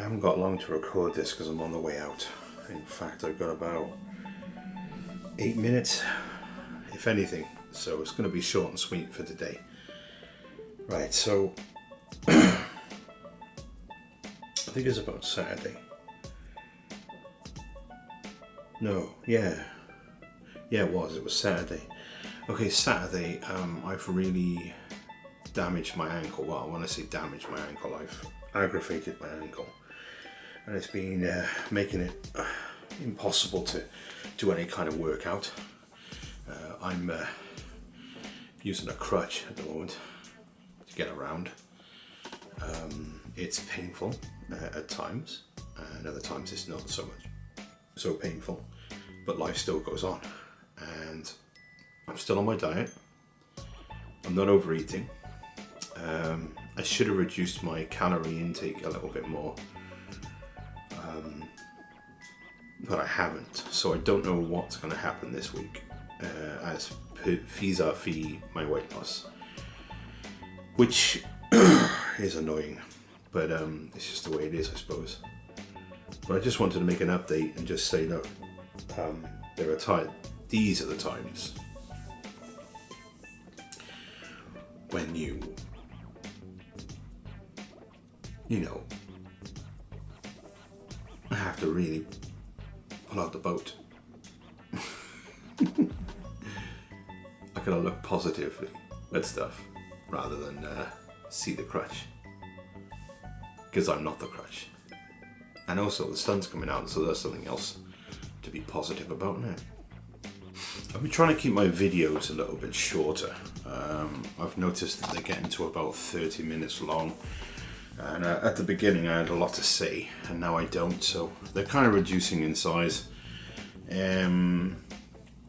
haven't got long to record this because I'm on the way out. In fact, I've got about 8 minutes, if anything, so it's going to be short and sweet for today. Right, so I think it's about Saturday. No, yeah, it was Saturday. Okay, Saturday, I've really damaged my ankle. Well, when I say damaged my ankle, I've aggravated my ankle, and it's been making it impossible to do any kind of workout. I'm using a crutch at the moment to get around. It's painful at times, and other times it's not so painful, but life still goes on, and I'm still on my diet. I'm not overeating. I should have reduced my calorie intake a little bit more, but I haven't, so I don't know what's going to happen this week as vis-a-vis my weight loss, which is annoying, but it's just the way it is, I suppose. But I just wanted to make an update and just say, look, there are these are the times when you know, have to really pull out the boat. I gotta look positively at stuff rather than see the crutch, because I'm not the crutch. And also the sun's coming out, so there's something else to be positive about now. I've been trying to keep my videos a little bit shorter. I've noticed that they're getting to about 30 minutes long. And at the beginning I had a lot to say, and now I don't, so they're kind of reducing in size.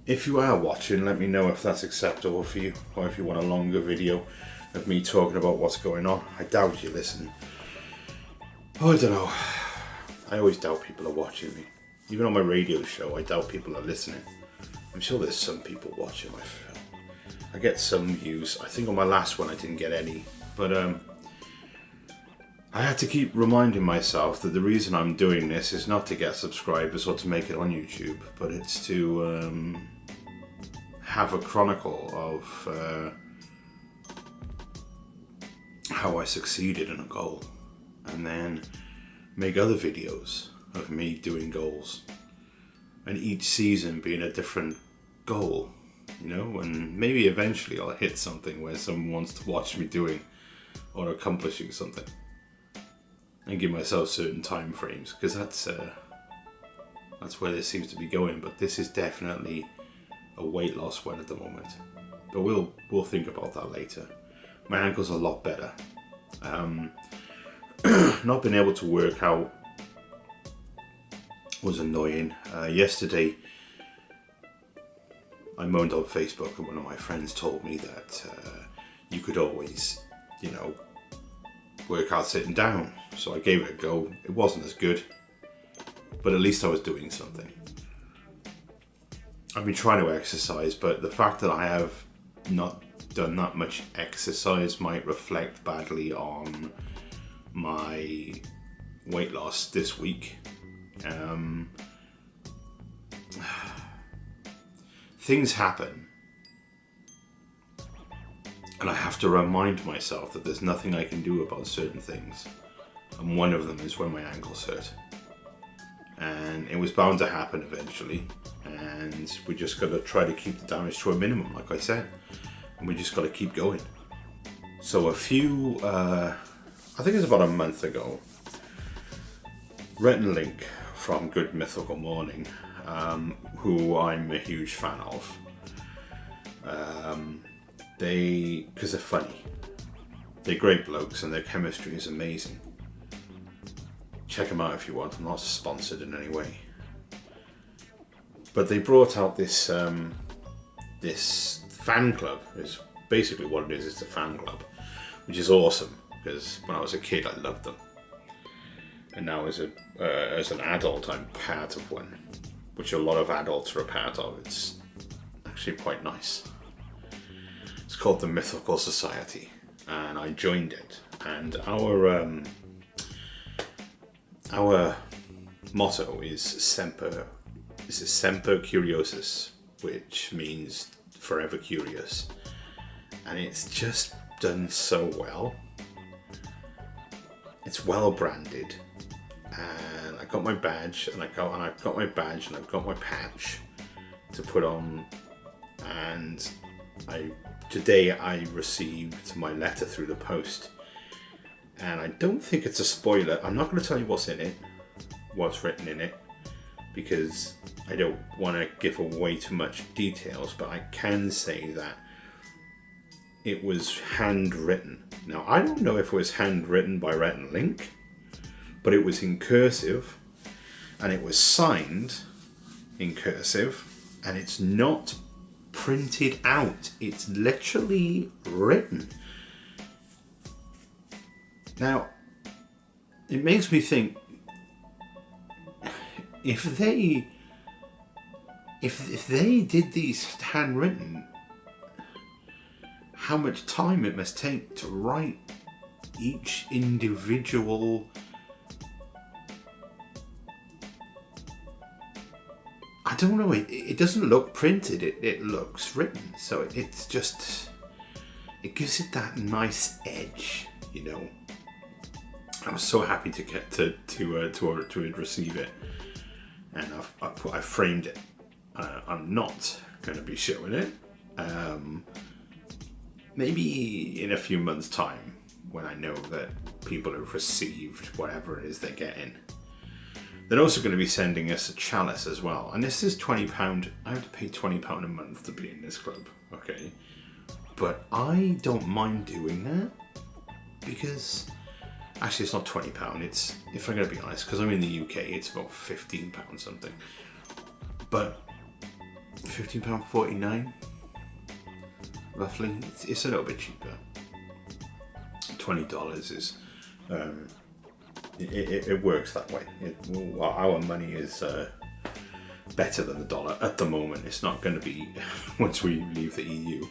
If you are watching, let me know if that's acceptable for you, or if you want a longer video of me talking about what's going on. I doubt you listen. Oh, I don't know. I always doubt people are watching me. Even on my radio show, I doubt people are listening. I'm sure there's some people watching my film. I get some views. I think on my last one I didn't get any, but I had to keep reminding myself that the reason I'm doing this is not to get subscribers or to make it on YouTube, but it's to have a chronicle of how I succeeded in a goal, and then make other videos of me doing goals, and each season being a different goal, and maybe eventually I'll hit something where someone wants to watch me doing or accomplishing something. And give myself certain time frames, because that's where this seems to be going. But this is definitely a weight loss one at the moment. But we'll think about that later. My ankle's a lot better. Not being able to work out was annoying. Yesterday, I moaned on Facebook, and one of my friends told me that you could always, work out sitting down. So I gave it a go. It wasn't as good, but at least I was doing something. I've been trying to exercise, but the fact that I have not done that much exercise might reflect badly on my weight loss this week. Things happen, and I have to remind myself that there's nothing I can do about certain things. And one of them is when my ankle's hurt. And it was bound to happen eventually. And we just got to try to keep the damage to a minimum, like I said. And we just got to keep going. So I think it's about a month ago, Rhett and Link from Good Mythical Morning, who I'm a huge fan of, because they're funny. They're great blokes and their chemistry is amazing. Check them out if you want. I'm not sponsored in any way. But they brought out this this fan club. Is basically what it is. It's a fan club, which is awesome, because when I was a kid I loved them, and now as an adult I'm part of one, which a lot of adults are a part of. It's actually quite nice. It's called the Mythical Society, and I joined it. And our Our motto is Semper Curiosus, which means forever curious. And it's just done so well. It's well branded. And I got my badge, and I've got my badge, and I've got my patch to put on. And today I received my letter through the post. And I don't think it's a spoiler. I'm not going to tell you what's in it, what's written in it, because I don't want to give away too much details, but I can say that it was handwritten. Now, I don't know if it was handwritten by Rhett and Link, but it was in cursive, and it was signed in cursive, and it's not printed out. It's literally written. Now, it makes me think, if they did these handwritten, how much time it must take to write each individual. I don't know, it doesn't look printed, it looks written, so it's just, it gives it that nice edge, you know. I was so happy to get to receive it, and I framed it. I'm not going to be showing it. Maybe in a few months' time, when I know that people have received whatever it is they're getting. They're also going to be sending us a chalice as well, and this is £20. I have to pay £20 a month to be in this club, okay? But I don't mind doing that because. Actually, it's not £20. It's, if I'm going to be honest, because I'm in the UK, it's about £15 something. But £15.49, roughly. It's a little bit cheaper. $20 is, it works that way. Our money is better than the dollar at the moment. It's not going to be once we leave the EU.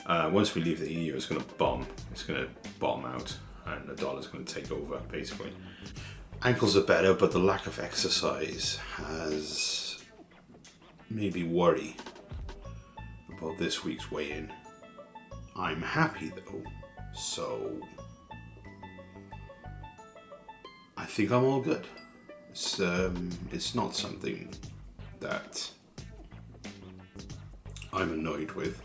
Once we leave the EU, it's going to bomb. It's going to bomb out. And the dollar's going to take over, basically. Ankles are better, but the lack of exercise has made me worry about this week's weigh-in. I'm happy though, so I think I'm all good. It's not something that I'm annoyed with.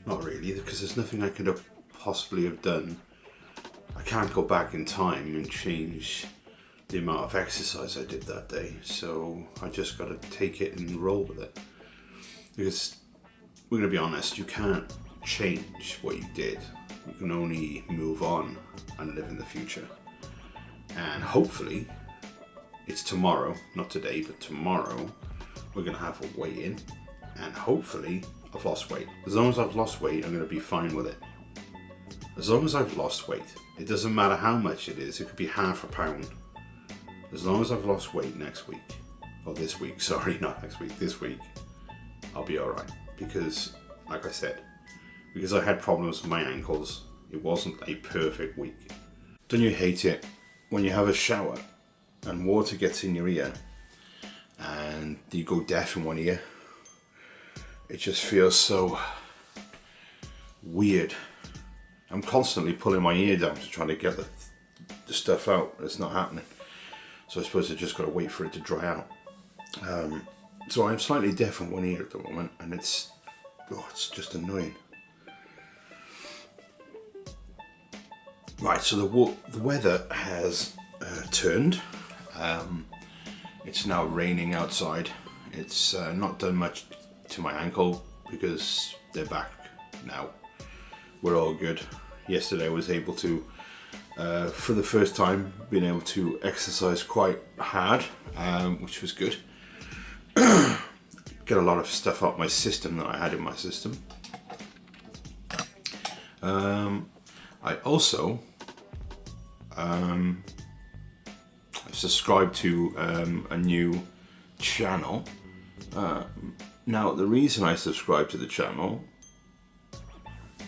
Not really, because there's nothing I could have possibly have done. I can't go back in time and change the amount of exercise I did that day, so I just got to take it and roll with it. Because we're going to be honest, you can't change what you did. You can only move on and live in the future. And hopefully, it's tomorrow, not today, but tomorrow, we're going to have a weigh-in, and hopefully I've lost weight. As long as I've lost weight, I'm going to be fine with it. As long as I've lost weight. It doesn't matter how much it is. It could be half a pound. As long as I've lost weight next week, or this week, sorry, not next week, this week, I'll be alright. Because, like I said, because I had problems with my ankles, it wasn't a perfect week. Don't you hate it when you have a shower and water gets in your ear and you go deaf in one ear? It just feels so weird. I'm constantly pulling my ear down to try to get the stuff out. It's not happening. So I suppose I just got to wait for it to dry out. So I'm slightly deaf in one ear at the moment, and it's just annoying. Right, so the weather has turned. It's now raining outside. It's not done much to my ankle because they're back now. We're all good. Yesterday I was able to, for the first time, being able to exercise quite hard, which was good. Get a lot of stuff out my system that I had in my system. I also subscribed to a new channel. Now, the reason I subscribed to the channel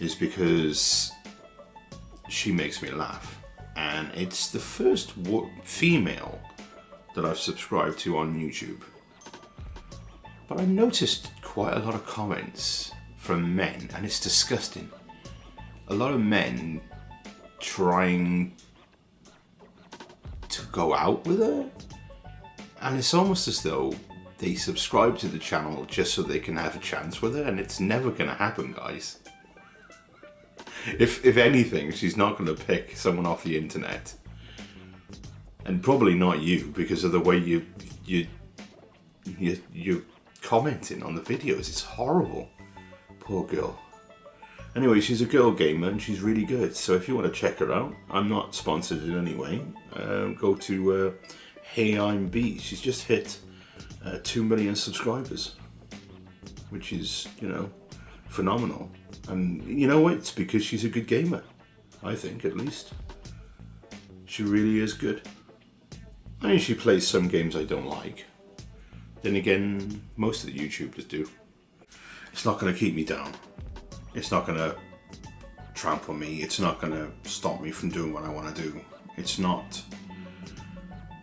is because she makes me laugh, and it's the first female that I've subscribed to on YouTube. But I noticed quite a lot of comments from men, and it's disgusting. A lot of men trying to go out with her, and it's almost as though they subscribe to the channel just so they can have a chance with her, and it's never going to happen, guys. If anything, she's not going to pick someone off the internet, and probably not you, because of the way you're commenting on the videos. It's horrible. Poor girl. Anyway, she's a girl gamer and she's really good. So if you want to check her out, I'm not sponsored in any way. Go to Hey I'm B. She's just hit 2 million subscribers, which is, you know, phenomenal. And you know what? It's because she's a good gamer. I think, at least. She really is good. I mean, she plays some games I don't like. Then again, most of the YouTubers do. It's not going to keep me down. It's not going to trample me. It's not going to stop me from doing what I want to do. It's not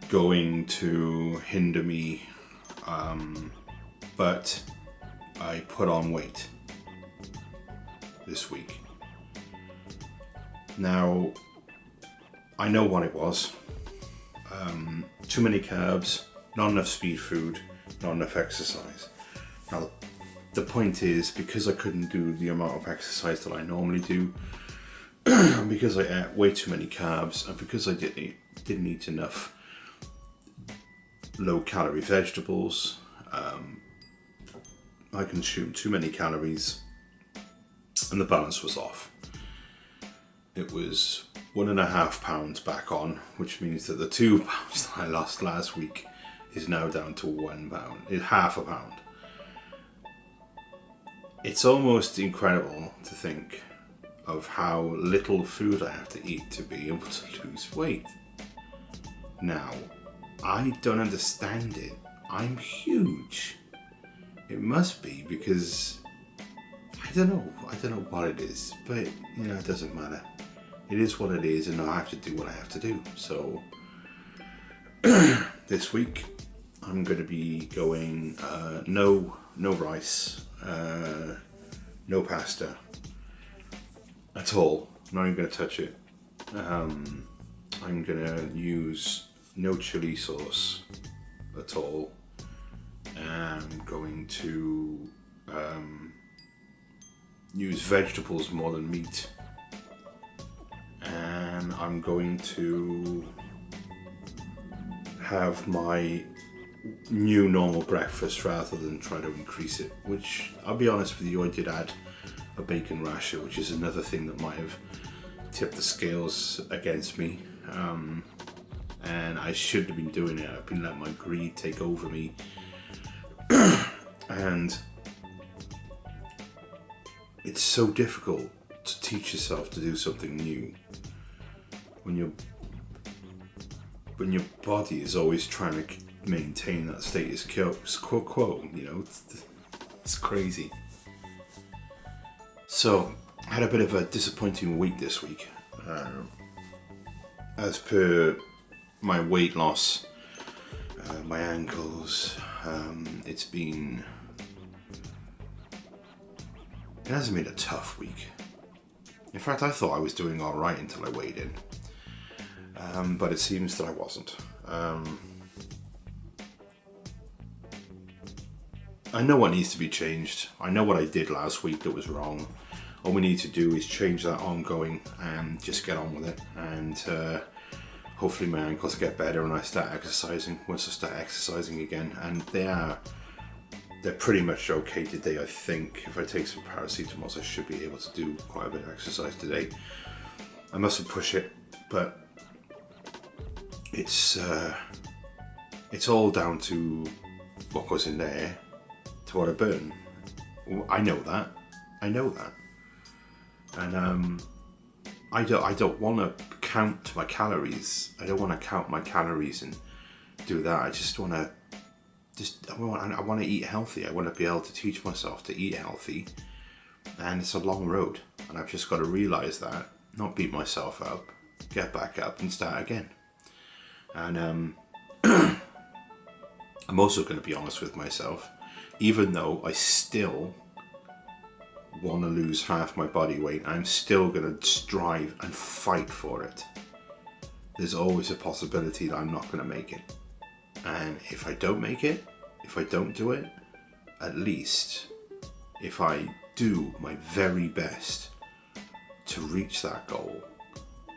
going to hinder me. But I put on weight this week. Now, I know what it was. Too many carbs, not enough speed food, not enough exercise. Now, the point is, because I couldn't do the amount of exercise that I normally do, and because I ate way too many carbs, and because I didn't eat enough low-calorie vegetables, I consumed too many calories, and the balance was off. It was 1.5 pounds back on, which means that the 2 pounds that I lost last week is now down to 1 pound. It's half a pound. It's almost incredible to think of how little food I have to eat to be able to lose weight. Now, I don't understand it. I'm huge. It must be because I don't know what it is, but you know, it doesn't matter. It is what it is, and I have to do what I have to do. So this week I'm going to be going no rice, no pasta at all. I'm not even going to touch it. I'm going to use no chili sauce at all. I'm going to use vegetables more than meat. And I'm going to have my new normal breakfast rather than try to increase it, which I'll be honest with you, I did add a bacon rasher, which is another thing that might have tipped the scales against me, and I shouldn't have been doing it. I've been letting my greed take over me, and it's so difficult to teach yourself to do something new when your body is always trying to maintain that status quo, you know, it's crazy. So I had a bit of a disappointing week this week. As per my weight loss, my ankles, it hasn't been a tough week. In fact, I thought I was doing all right until I weighed in, but it seems that I wasn't. I know what needs to be changed. I know what I did last week that was wrong. All we need to do is change that ongoing and just get on with it. And hopefully my ankles get better when I start exercising, once I start exercising again. And they're pretty much okay today, I think. If I take some paracetamol, I should be able to do quite a bit of exercise today. I mustn't push it, but it's all down to what goes in there, to what I burn. I know that, and I don't want to count my calories. I don't want to count my calories and do that. I just want to. I want to eat healthy. I want to be able to teach myself to eat healthy, and it's a long road, and I've just got to realise that, not beat myself up, get back up and start again. And I'm also going to be honest with myself. Even though I still want to lose half my body weight, I'm still going to strive and fight for it. There's always a possibility that I'm not going to make it. And if I don't make it, if I don't do it, at least if I do my very best to reach that goal,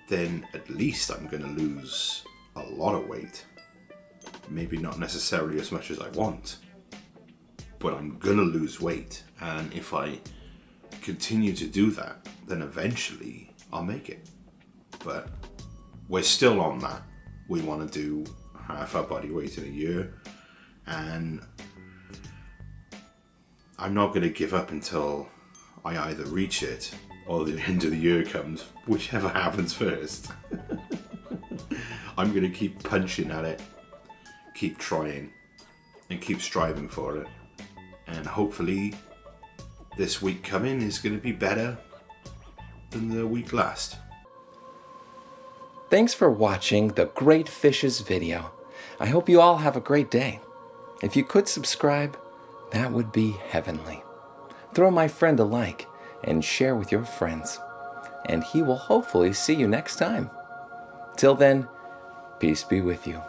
then at least I'm going to lose a lot of weight. Maybe not necessarily as much as I want, but I'm going to lose weight. And if I continue to do that, then eventually I'll make it. But we're still on that. We want to do half our body weight in a year, and I'm not going to give up until I either reach it or the end of the year comes, whichever happens first. I'm going to keep punching at it, keep trying, and keep striving for it. And hopefully this week coming is going to be better than the week last. Thanks for watching the Great Fishes video. I hope you all have a great day. If you could subscribe, that would be heavenly. Throw my friend a like and share with your friends, and he will hopefully see you next time. Till then, peace be with you.